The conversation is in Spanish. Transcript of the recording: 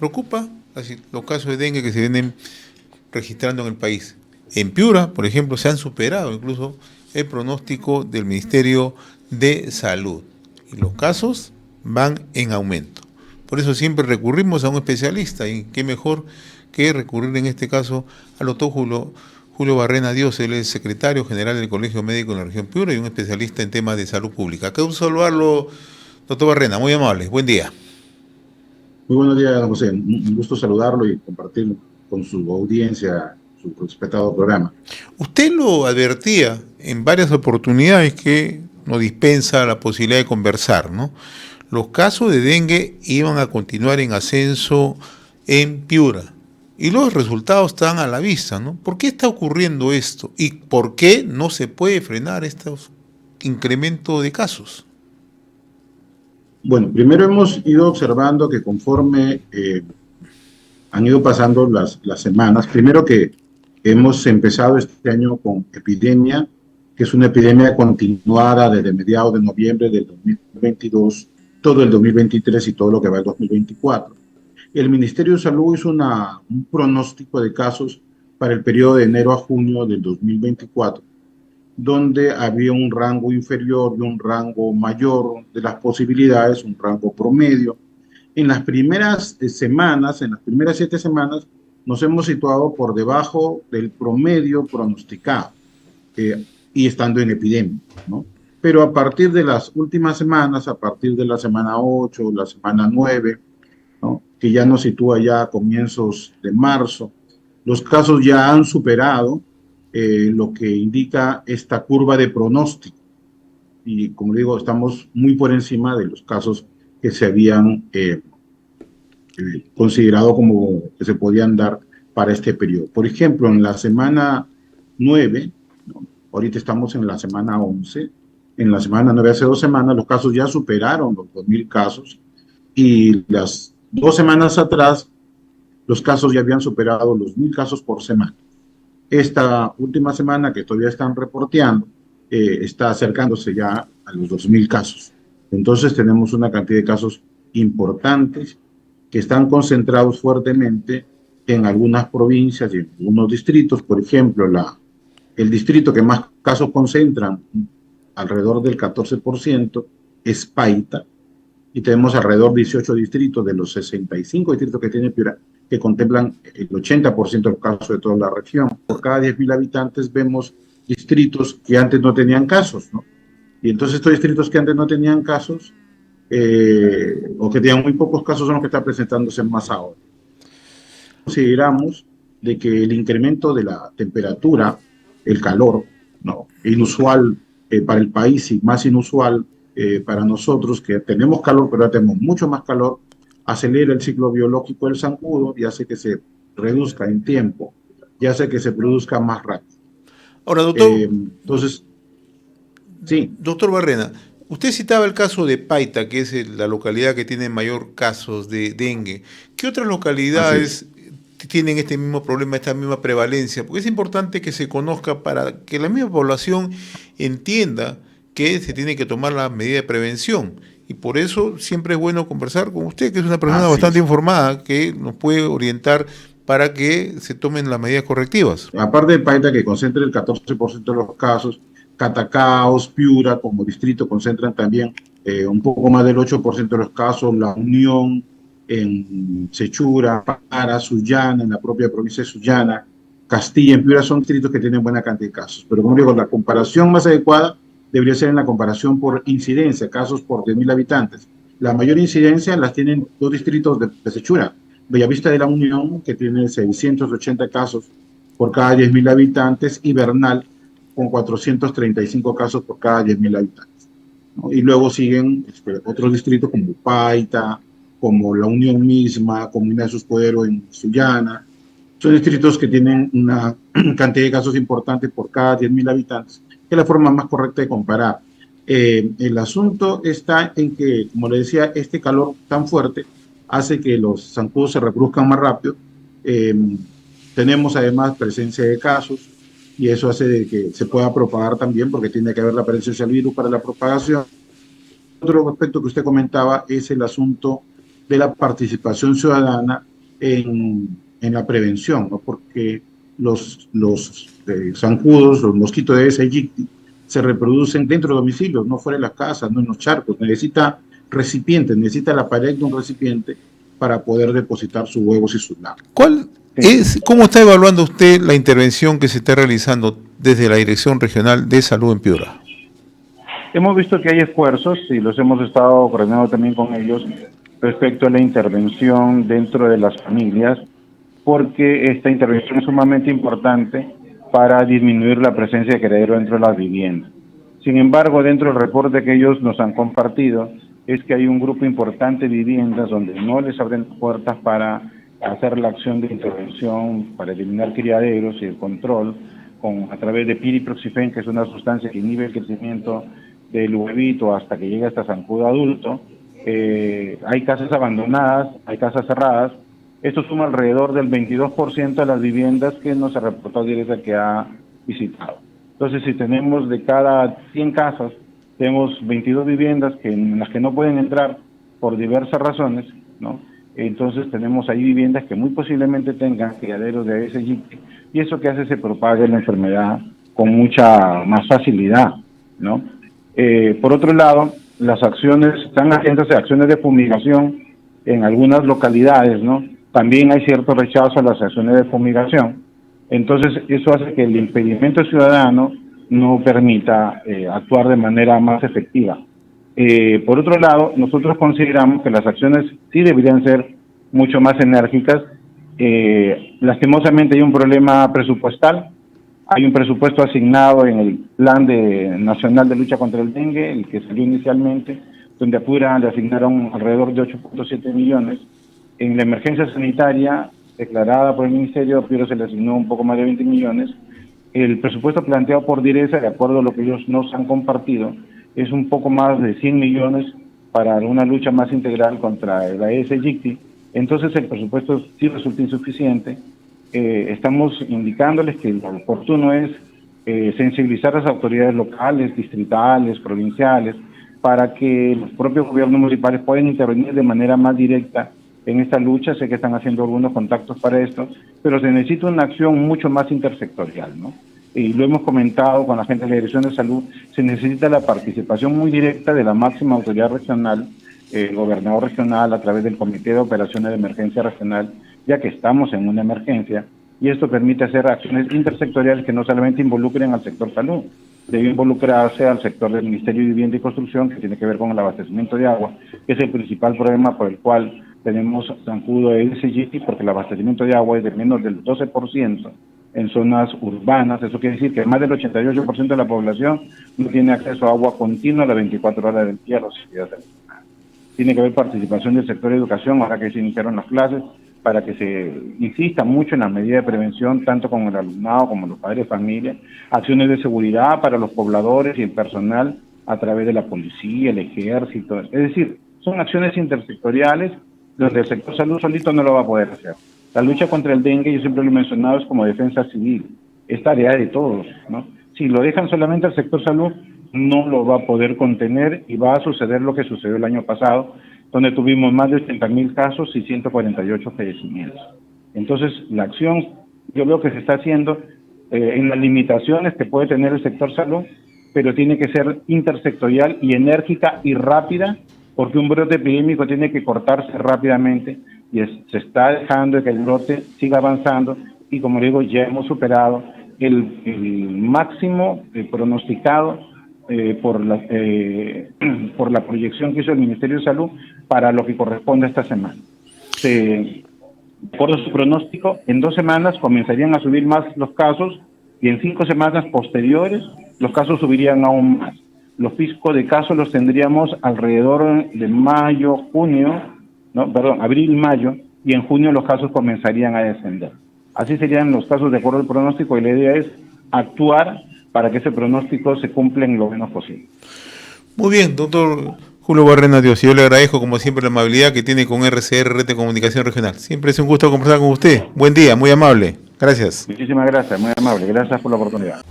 preocupa los casos de dengue que se vienen registrando en el país. En Piura, por ejemplo, se han superado incluso el pronóstico del Ministerio de Salud. Y los casos van en aumento. Por eso siempre recurrimos a un especialista, y qué mejor que recurrir en este caso al doctor Julio Barrena Dios. Él es secretario general del Colegio Médico en la región Piura y un especialista en temas de salud pública. Quiero saludarlo, doctor Barrena, muy amable, buen día. Muy buenos días, don José. Un gusto saludarlo y compartir con su audiencia su respetado programa. Usted lo advertía en varias oportunidades que nos dispensa la posibilidad de conversar, ¿no? Los casos de dengue iban a continuar en ascenso en Piura y los resultados están a la vista, ¿no? ¿Por qué está ocurriendo esto? ¿Y por qué no se puede frenar estos incrementos de casos? Bueno, primero hemos ido observando que conforme han ido pasando las semanas, primero que hemos empezado este año con epidemia, que es una epidemia continuada desde mediados de noviembre del 2022, todo el 2023 y todo lo que va el 2024. El Ministerio de Salud hizo un pronóstico de casos para el periodo de enero a junio del 2024, donde había un rango inferior y un rango mayor de las posibilidades, un rango promedio. En las primeras semanas, en las primeras 7 semanas, nos hemos situado por debajo del promedio pronosticado y estando en epidemia, ¿no? Pero a partir de las últimas semanas, a partir de la semana 8, la semana 9, ¿no?, que ya nos sitúa ya a comienzos de marzo, los casos ya han superado lo que indica esta curva de pronóstico. Y como digo, estamos muy por encima de los casos que se habían considerado como que se podían dar para este periodo. Por ejemplo, en la semana 9, ¿no?, ahorita estamos en la semana 11, en la semana 9, hace 2 semanas, los casos ya superaron los 2.000 casos y las 2 semanas atrás los casos ya habían superado los 1.000 casos por semana. Esta última semana que todavía están reporteando está acercándose ya a los 2.000 casos. Entonces tenemos una cantidad de casos importantes que están concentrados fuertemente en algunas provincias y en algunos distritos. Por ejemplo, el distrito que más casos concentran, alrededor del 14%, es Paita, y tenemos alrededor de 18 distritos de los 65 distritos que tiene Piura, que contemplan el 80% de los casos de toda la región. Por cada 10.000 habitantes vemos distritos que antes no tenían casos, ¿no? Y entonces estos distritos que antes no tenían casos, o que tenían muy pocos casos, son los que están presentándose más ahora. Consideramos de que el incremento de la temperatura, el calor, ¿no?, inusual para el país y más inusual para nosotros, que tenemos calor, pero ahora tenemos mucho más calor, acelera el ciclo biológico del zancudo y hace que se reduzca en tiempo y hace que se produzca más rápido. Ahora, doctor, entonces, sí. Doctor Barrena, usted citaba el caso de Paita, que es la localidad que tiene mayor casos de dengue. ¿Qué otras localidades tienen este mismo problema, esta misma prevalencia? Porque es importante que se conozca para que la misma población entienda que se tiene que tomar la medida de prevención. Y por eso siempre es bueno conversar con usted, que es una persona bastante informada, que nos puede orientar para que se tomen las medidas correctivas. Aparte de Paita, que concentra el 14% de los casos, Catacaos, Piura como distrito concentran también un poco más del 8% de los casos, La Unión, en Sechura, Para, Sullana, en la propia provincia de Sullana, Castilla, en Piura, son distritos que tienen buena cantidad de casos. Pero como digo, la comparación más adecuada debería ser en la comparación por incidencia, casos por 10.000 habitantes. La mayor incidencia las tienen 2 distritos de Sechura, Bellavista de la Unión, que tiene 680 casos por cada 10.000 habitantes, y Bernal, con 435 casos por cada 10.000 habitantes, ¿no? Y luego siguen otros distritos como Paita, como La Unión misma, Comuna de Suscoero en Sullana. Son distritos que tienen una cantidad de casos importantes por cada 10.000 habitantes, que es la forma más correcta de comparar. El asunto está en que, como le decía, este calor tan fuerte hace que los zancudos se reproduzcan más rápido. Tenemos además presencia de casos y eso hace de que se pueda propagar también, porque tiene que haber la presencia del virus para la propagación. Otro aspecto que usted comentaba es el asunto de la participación ciudadana en la prevención, ¿no? Porque los zancudos, los mosquitos de Aedes aegypti, se reproducen dentro de domicilios, no fuera de las casas, no en los charcos. Necesita recipientes, necesita la pared de un recipiente para poder depositar sus huevos y sus larvas. ¿Cómo está evaluando usted la intervención que se está realizando desde la Dirección Regional de Salud en Piura? Hemos visto que hay esfuerzos y los hemos estado coordinando también con ellos respecto a la intervención dentro de las familias, porque esta intervención es sumamente importante para disminuir la presencia de criadero dentro de las viviendas. Sin embargo, dentro del reporte que ellos nos han compartido, es que hay un grupo importante de viviendas donde no les abren puertas para hacer la acción de intervención, para eliminar criaderos y el control a través de piriproxifen, que es una sustancia que inhibe el crecimiento del huevito hasta que llegue hasta zancudo adulto. Hay casas abandonadas, hay casas cerradas. Esto suma alrededor del 22% de las viviendas que nos ha reportado directa que ha visitado. Entonces, si tenemos de cada 100 casas, tenemos 22 viviendas en las que no pueden entrar por diversas razones, ¿no? Entonces tenemos ahí viviendas que muy posiblemente tengan criaderos de Aedes aegypti, y eso que hace se propague la enfermedad con mucha más facilidad, ¿no? Por otro lado, las acciones, están haciéndose acciones de fumigación en algunas localidades, ¿no? También hay cierto rechazo a las acciones de fumigación. Entonces, eso hace que el impedimento ciudadano no permita actuar de manera más efectiva. Por otro lado, nosotros consideramos que las acciones sí deberían ser mucho más enérgicas. Lastimosamente hay un problema presupuestal. Hay un presupuesto asignado en el Plan Nacional de Lucha contra el Dengue, el que salió inicialmente, donde a Piura le asignaron alrededor de 8.7 millones. En la emergencia sanitaria declarada por el Ministerio, a Piura se le asignó un poco más de 20 millones. El presupuesto planteado por Direza, de acuerdo a lo que ellos nos han compartido, es un poco más de 100 millones para una lucha más integral contra el Aedes aegypti. Entonces el presupuesto sí resulta insuficiente. Estamos indicándoles que lo oportuno es sensibilizar a las autoridades locales, distritales, provinciales, para que los propios gobiernos municipales puedan intervenir de manera más directa en esta lucha. Sé que están haciendo algunos contactos para esto, pero se necesita una acción mucho más intersectorial, ¿no? Y lo hemos comentado con la gente de la Dirección de Salud, se necesita la participación muy directa de la máxima autoridad regional, el gobernador regional, a través del Comité de Operaciones de Emergencia Regional, ya que estamos en una emergencia, y esto permite hacer acciones intersectoriales que no solamente involucren al sector salud, debe involucrarse al sector del Ministerio de Vivienda y Construcción, que tiene que ver con el abastecimiento de agua, que es el principal problema por el cual tenemos zancudo de Aedes aegypti, porque el abastecimiento de agua es de menos del 12% en zonas urbanas. Eso quiere decir que más del 88% de la población no tiene acceso a agua continua a las 24 horas del día a las actividades del día. Tiene que haber participación del sector de educación, ahora que se iniciaron las clases, para que se insista mucho en las medidas de prevención, tanto con el alumnado como los padres de familia, acciones de seguridad para los pobladores y el personal a través de la policía, el ejército. Es decir, son acciones intersectoriales donde el sector salud solito no lo va a poder hacer. La lucha contra el dengue, yo siempre lo he mencionado, es como defensa civil, es tarea de todos, ¿no? Si lo dejan solamente al sector salud, no lo va a poder contener y va a suceder lo que sucedió el año pasado, donde tuvimos más de 80,000 casos y 148 fallecimientos. Entonces, la acción, yo veo que se está haciendo en las limitaciones que puede tener el sector salud, pero tiene que ser intersectorial y enérgica y rápida, porque un brote epidémico tiene que cortarse rápidamente, y se está dejando que el brote siga avanzando, y como digo, ya hemos superado el máximo pronosticado por la proyección que hizo el Ministerio de Salud para lo que corresponde a esta semana. De acuerdo a su pronóstico, en 2 semanas comenzarían a subir más los casos, y en 5 semanas posteriores los casos subirían aún más. Los picos de casos los tendríamos alrededor de mayo, junio, abril, mayo, y en junio los casos comenzarían a descender. Así serían los casos de acuerdo al pronóstico, y la idea es actuar para que ese pronóstico se cumpla en lo menos posible. Muy bien, doctor Julio Barrena Dios, yo le agradezco como siempre la amabilidad que tiene con RCR, Red de Comunicación Regional. Siempre es un gusto conversar con usted. Buen día, muy amable. Gracias. Muchísimas gracias, muy amable. Gracias por la oportunidad.